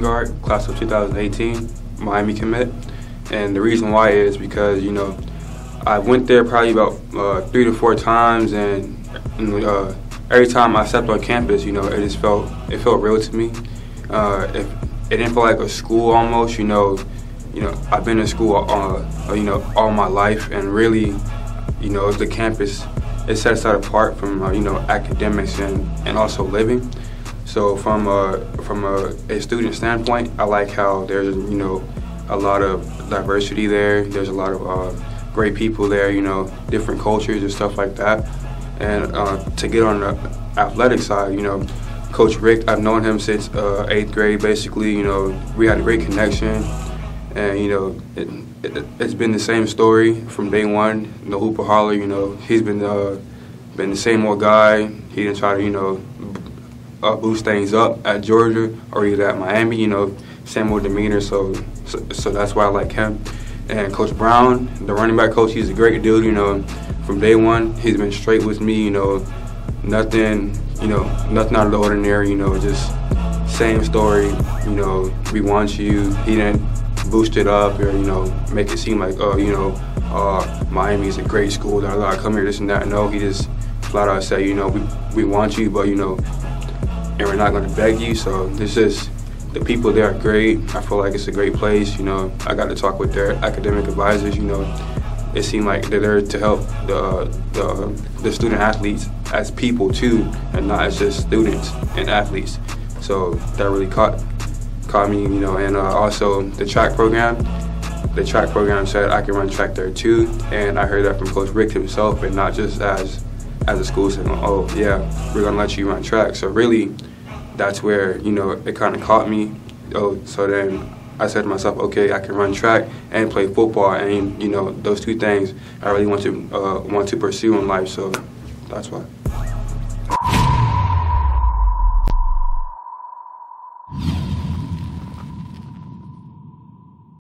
guard, class of 2018, Miami commit. And the reason why is because, I went there probably about 3 to 4 times, and every time I stepped on campus, it felt real to me. It didn't feel like a school almost, I've been in school, all my life, and really, the campus, it sets that apart from, academics and also living. So from a student standpoint, I like how there's, a lot of diversity there. There's a lot of great people there, different cultures and stuff like that. And to get on the athletic side, Coach Richt, I've known him since 8th grade, basically. We had a great connection, and it's been the same story from day one. Hooper Holler, he's been the same old guy. He didn't try to, boost things up at Georgia or either at Miami. Same old demeanor. So that's why I like him. And Coach Brown, the running back coach, he's a great dude. From day one, he's been straight with me. Nothing out of the ordinary. Just same story. We want you. He didn't boost it up or make it seem like Miami is a great school. That I come here, this and that. No, he just flat out said, we want you, but and we're not going to beg you. So this is. The people there are great. I feel like it's a great place. I got to talk with their academic advisors. It seemed like they're there to help the student athletes as people too, and not as just students and athletes. So that really caught me. And also the track program. The track program said I can run track there too, and I heard that from Coach Richt himself, and not just as a school saying, oh yeah, we're gonna let you run track. So really. That's where, it kind of caught me. So then I said to myself, okay, I can run track and play football, and those two things I really want to pursue in life. So that's why.